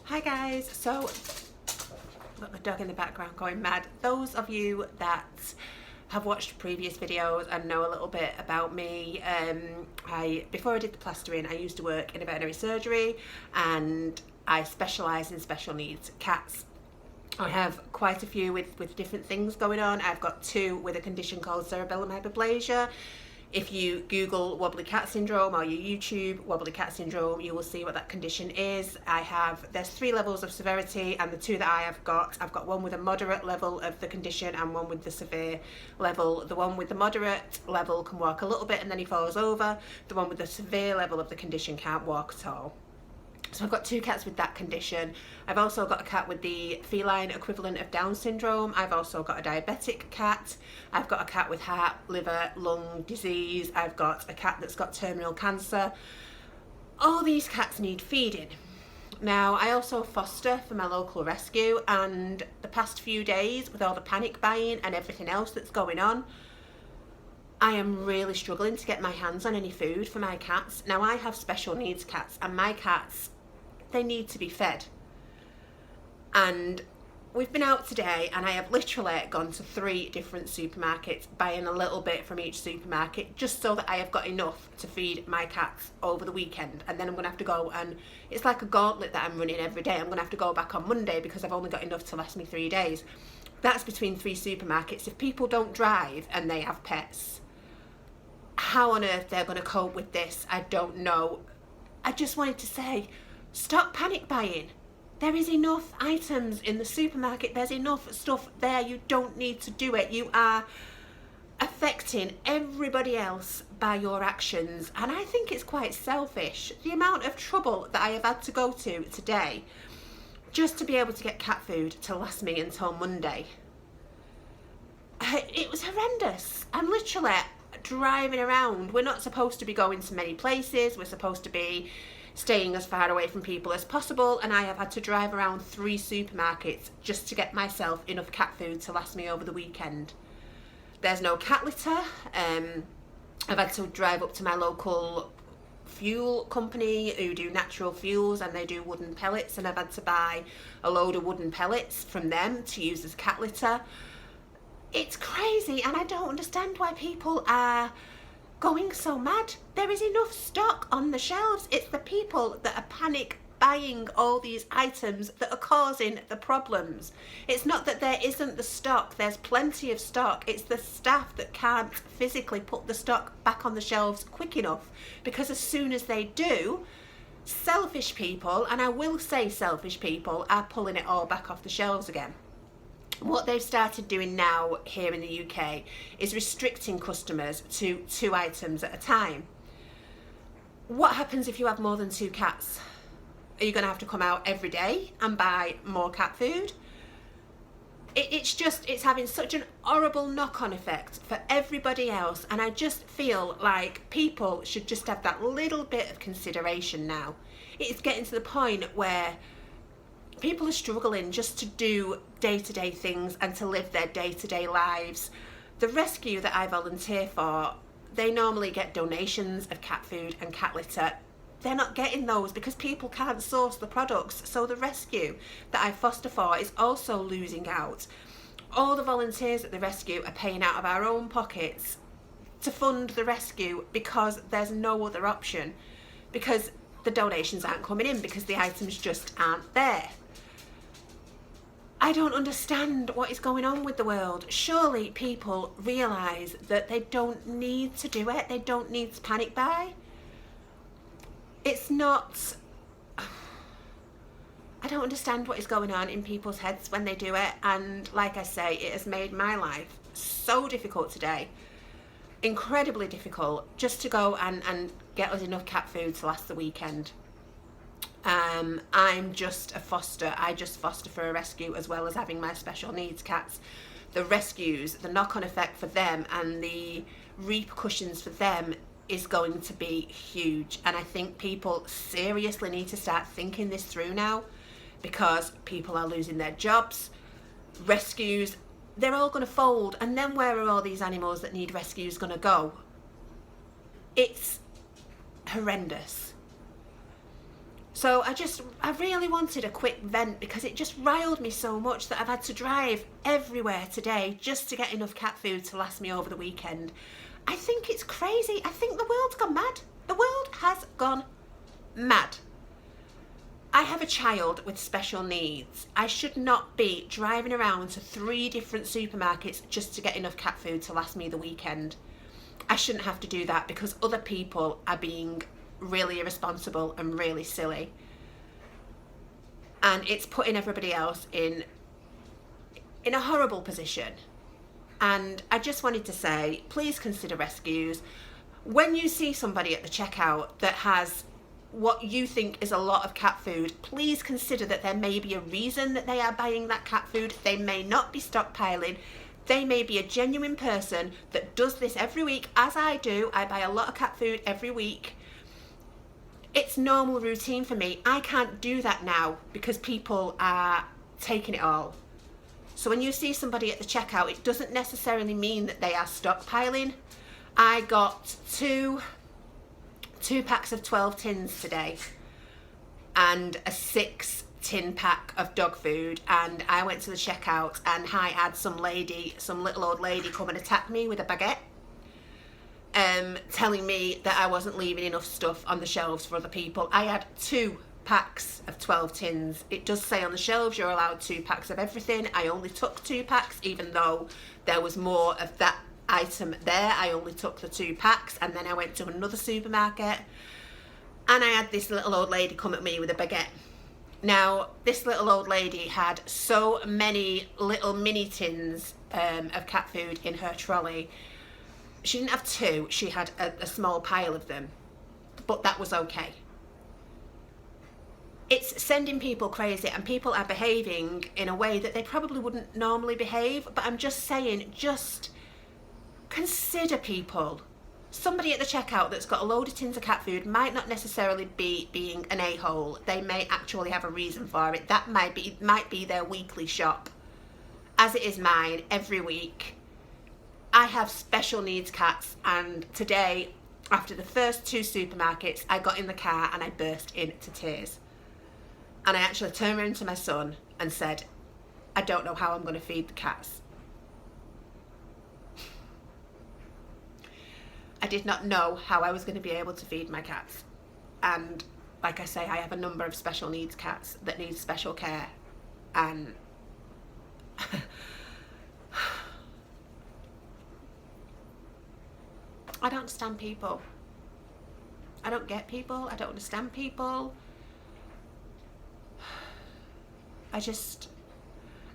Hi guys, so got the dog in the background going mad. Those of you that have watched previous videos and know a little bit about me, before I did the plastering I used to work in a veterinary surgery and I specialise in special needs cats. I have quite a few with different things going on. I've got two with a condition called cerebellum hyperplasia. If you Google wobbly cat syndrome or you YouTube wobbly cat syndrome, you will see what that condition is. There's 3 levels of severity, and the 2 that I've got one with a moderate level of the condition and one with the severe level. The one with the moderate level can walk a little bit and then he falls over. The one with the severe level of the condition can't walk at all. So I've got 2 cats with that condition. I've also got a cat with the feline equivalent of Down syndrome. I've also got a diabetic cat. I've got a cat with heart, liver, lung disease. I've got a cat that's got terminal cancer. All these cats need feeding. Now, I also foster for my local rescue, and the past few days with all the panic buying and everything else that's going on, I am really struggling to get my hands on any food for my cats. Now, I have special needs cats, and my cats, they need to be fed. And we've been out today and I have literally gone to 3 different supermarkets, buying a little bit from each supermarket just so that I have got enough to feed my cats over the weekend. And then I'm going to have to go, and it's like a gauntlet that I'm running every day. I'm going to have to go back on Monday because I've only got enough to last me 3 days. That's between 3 supermarkets. If people don't drive and they have pets, how on earth they're going to cope with this, I don't know. I just wanted to say, stop panic buying. There is enough items in the supermarket. There's enough stuff there. You don't need to do it. You are affecting everybody else by your actions. And I think it's quite selfish. The amount of trouble that I have had to go to today just to be able to get cat food to last me until Monday. It was horrendous. I'm literally driving around. We're not supposed to be going to many places. We're supposed to be staying as far away from people as possible, and I have had to drive around 3 supermarkets just to get myself enough cat food to last me over the weekend. There's no cat litter. I've had to drive up to my local fuel company who do natural fuels, and they do wooden pellets, and I've had to buy a load of wooden pellets from them to use as cat litter. It's crazy, and I don't understand why people are going so mad. There is enough stock on the shelves. It's the people that are panic buying all these items that are causing the problems. It's not that there isn't the stock. There's plenty of stock. It's the staff that can't physically put the stock back on the shelves quick enough, because as soon as they do, selfish people, and I will say selfish people, are pulling it all back off the shelves again. What they've started doing now here in the UK is restricting customers to 2 items at a time. What happens if you have more than 2 cats? Are you going to have to come out every day and buy more cat food? It's having such an horrible knock-on effect for everybody else, and I just feel like people should just have that little bit of consideration now. It's getting to the point where people are struggling just to do day-to-day things and to live their day-to-day lives. The rescue that I volunteer for, they normally get donations of cat food and cat litter. They're not getting those because people can't source the products. So the rescue that I foster for is also losing out. All the volunteers at the rescue are paying out of our own pockets to fund the rescue because there's no other option, because the donations aren't coming in, because the items just aren't there. I don't understand what is going on with the world. Surely people realise that they don't need to do it. They don't need to panic buy. It's not... I don't understand what is going on in people's heads when they do it. And like I say, it has made my life so difficult today. Incredibly difficult just to go and get us enough cat food to last the weekend. I'm just a foster. I just foster for a rescue as well as having my special needs cats. The rescues, the knock-on effect for them and the repercussions for them is going to be huge. And I think people seriously need to start thinking this through now, because people are losing their jobs. Rescues, they're all going to fold. And then where are all these animals that need rescues going to go? It's horrendous. So I really wanted a quick vent because it just riled me so much that I've had to drive everywhere today just to get enough cat food to last me over the weekend. I think it's crazy. I think the world's gone mad. The world has gone mad. I have a child with special needs. I should not be driving around to 3 different supermarkets just to get enough cat food to last me the weekend. I shouldn't have to do that because other people are being really irresponsible and really silly, and it's putting everybody else in a horrible position. And I just wanted to say, please consider rescues. When you see somebody at the checkout that has what you think is a lot of cat food, please consider that there may be a reason that they are buying that cat food. They may not be stockpiling. They may be a genuine person that does this every week, as I do. I buy a lot of cat food every week. It's normal routine for me. I can't do that now because people are taking it all. So when you see somebody at the checkout, it doesn't necessarily mean that they are stockpiling. I got two packs of 12 tins today and a 6 tin pack of dog food, and I went to the checkout and I had some little old lady come and attack me with a baguette, telling me that I wasn't leaving enough stuff on the shelves for other people. I had 2 packs of 12 tins. It does say on the shelves you're allowed 2 packs of everything. I only took 2 packs, even though there was more of that item there. I only took the 2 packs, and then I went to another supermarket and I had this little old lady come at me with a baguette. Now, this little old lady had so many little mini tins of cat food in her trolley. She didn't have 2, she had a small pile of them, but that was okay. It's sending people crazy, and people are behaving in a way that they probably wouldn't normally behave, but I'm just saying, just consider people. Somebody at the checkout that's got a load of tins of cat food might not necessarily be being an a-hole. They may actually have a reason for it. That might be their weekly shop, as it is mine every week. I have special needs cats, and today, after the first 2 supermarkets, I got in the car and I burst into tears. And I actually turned around to my son and said, I don't know how I'm going to feed the cats. I did not know how I was going to be able to feed my cats. And like I say, I have a number of special needs cats that need special care. And I don't understand people. I don't get people. I don't understand people.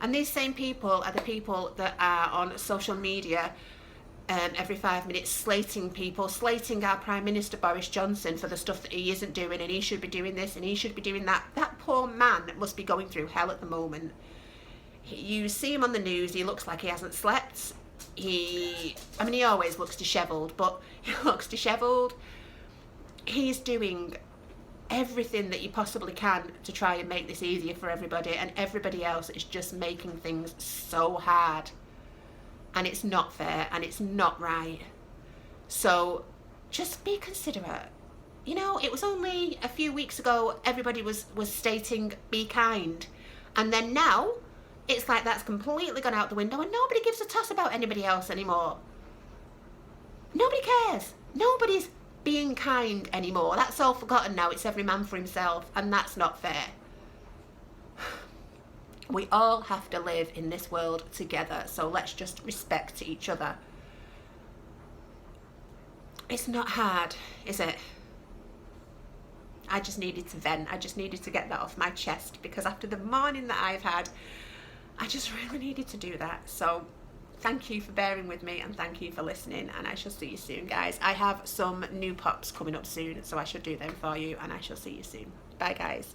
And these same people are the people that are on social media every 5 minutes slating our Prime Minister Boris Johnson for the stuff that he isn't doing, and he should be doing this and he should be doing that. That poor man must be going through hell at the moment. You see him on the news, he looks like he hasn't slept. He always looks dishevelled, but he looks dishevelled. He's doing everything that he possibly can to try and make this easier for everybody, and everybody else is just making things so hard. And it's not fair and it's not right. So just be considerate. You know, it was only a few weeks ago everybody was stating be kind, and then now it's like that's completely gone out the window and nobody gives a toss about anybody else anymore. Nobody cares. Nobody's being kind anymore. That's all forgotten now. It's every man for himself, and that's not fair. We all have to live in this world together, so let's just respect each other. It's not hard, is it? I just needed to vent. I just needed to get that off my chest, because after the morning that I've had, I just really needed to do that. So thank you for bearing with me, and thank you for listening, and I shall see you soon, guys. I have some new pops coming up soon, so I shall do them for you, and I shall see you soon. Bye, guys.